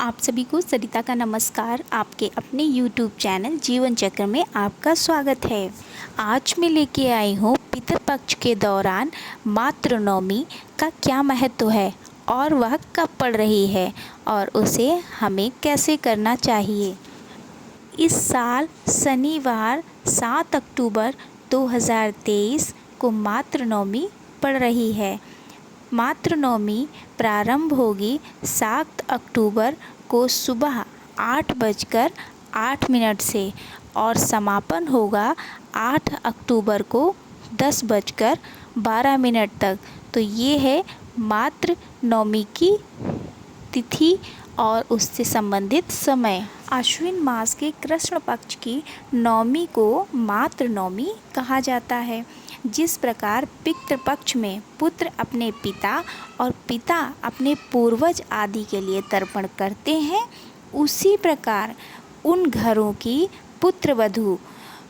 आप सभी को सरिता का नमस्कार। आपके अपने YouTube चैनल जीवन चक्र में आपका स्वागत है। आज मैं लेके आई हूँ पितृपक्ष के दौरान मातृ नवमी का क्या महत्व है और वह कब पड़ रही है और उसे हमें कैसे करना चाहिए। इस साल शनिवार 7 अक्टूबर 2023 को मातृ नवमी पड़ रही है। मातृ नवमी प्रारंभ होगी 7 अक्टूबर को सुबह 8:08 से और समापन होगा 8 अक्टूबर को 10:12 तक। तो ये है मातृ नवमी की तिथि और उससे संबंधित समय। आश्विन मास के कृष्ण पक्ष की नवमी को मातृ नवमी कहा जाता है। जिस प्रकार पितृपक्ष में पुत्र अपने पिता और पिता अपने पूर्वज आदि के लिए तर्पण करते हैं, उसी प्रकार उन घरों की पुत्रवधू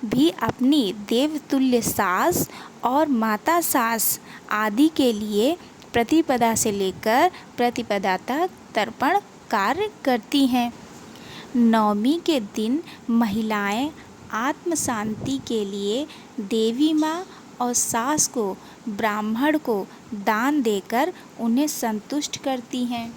भी अपनी देवतुल्य सास और माता सास आदि के लिए प्रतिपदा से लेकर प्रतिपदा तक तर्पण कार्य करती हैं। नवमी के दिन महिलाएं आत्म शांति के लिए देवी माँ और सास को ब्राह्मण को दान देकर उन्हें संतुष्ट करती हैं।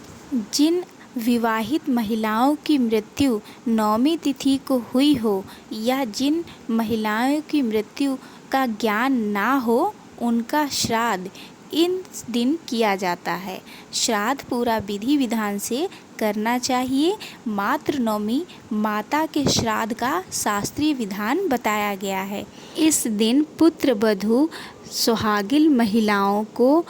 जिन विवाहित महिलाओं की मृत्यु नवमी तिथि को हुई हो या जिन महिलाओं की मृत्यु का ज्ञान ना हो, उनका श्राद्ध इन दिन किया जाता है। श्राद्ध पूरा विधि विधान से करना चाहिए। मातृ नवमी माता के श्राद्ध का शास्त्रीय विधान बताया गया है। इस दिन पुत्र वधू सुहागिन महिलाओं को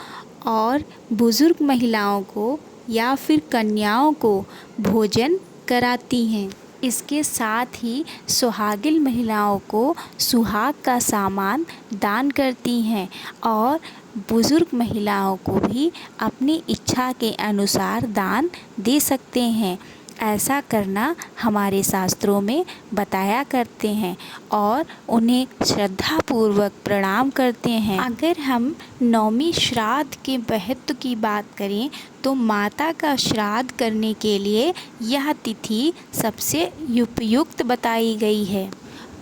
और बुजुर्ग महिलाओं को या फिर कन्याओं को भोजन कराती हैं। इसके साथ ही सुहागिन महिलाओं को सुहाग का सामान दान करती हैं और बुजुर्ग महिलाओं को भी अपनी इच्छा के अनुसार दान दे सकते हैं। ऐसा करना हमारे शास्त्रों में बताया करते हैं और उन्हें श्रद्धापूर्वक प्रणाम करते हैं। अगर हम नवमी श्राद्ध के महत्व की बात करें तो माता का श्राद्ध करने के लिए यह तिथि सबसे उपयुक्त बताई गई है।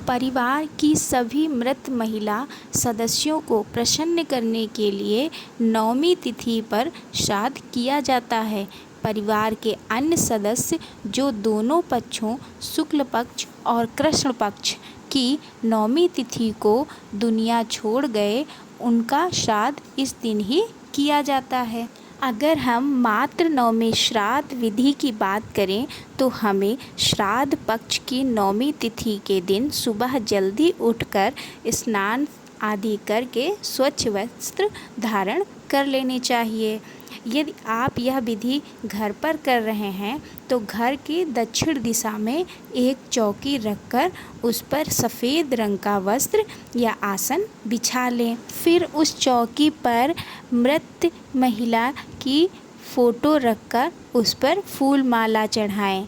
परिवार की सभी मृत महिला सदस्यों को प्रसन्न करने के लिए नवमी तिथि पर श्राद्ध किया जाता है। परिवार के अन्य सदस्य जो दोनों पक्षों शुक्ल पक्ष और कृष्ण पक्ष की नवमी तिथि को दुनिया छोड़ गए, उनका श्राद्ध इस दिन ही किया जाता है। अगर हम मातृ नवमी श्राद्ध विधि की बात करें तो हमें श्राद्ध पक्ष की नवमी तिथि के दिन सुबह जल्दी उठकर स्नान आदि करके स्वच्छ वस्त्र धारण कर लेने चाहिए। यदि आप यह विधि घर पर कर रहे हैं तो घर के दक्षिण दिशा में एक चौकी रखकर उस पर सफ़ेद रंग का वस्त्र या आसन बिछा लें। फिर उस चौकी पर मृत महिला की फ़ोटो रखकर उस पर फूल माला चढ़ाएं।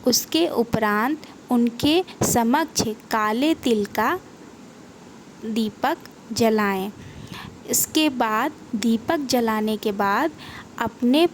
उसके उपरांत उनके समक्ष काले तिल का दीपक जलाएं। इसके बाद दीपक जलाने के बाद अपने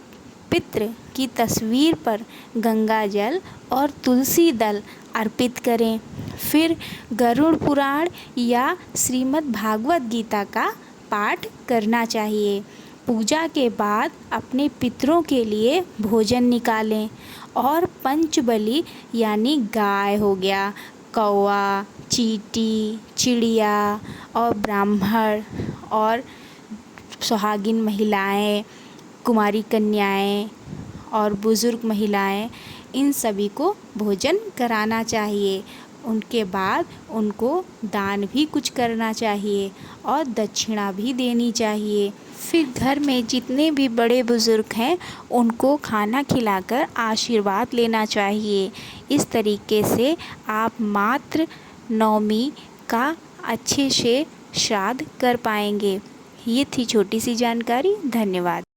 पितृ की तस्वीर पर गंगा जल और तुलसी दल अर्पित करें। फिर गरुड़ पुराण या श्रीमद् भागवत गीता का पाठ करना चाहिए। पूजा के बाद अपने पितरों के लिए भोजन निकालें और पंचबली यानी गाय हो गया, कौवा, चींटी, चिड़िया और ब्राह्मण और सुहागिन महिलाएं, कुमारी कन्याएं और बुज़ुर्ग महिलाएं, इन सभी को भोजन कराना चाहिए। उनके बाद उनको दान भी कुछ करना चाहिए और दक्षिणा भी देनी चाहिए। फिर घर में जितने भी बड़े बुज़ुर्ग हैं उनको खाना खिलाकर आशीर्वाद लेना चाहिए। इस तरीके से आप मातृ नवमी का अच्छे से श्राद्ध कर पाएंगे। ये थी छोटी सी जानकारी। धन्यवाद।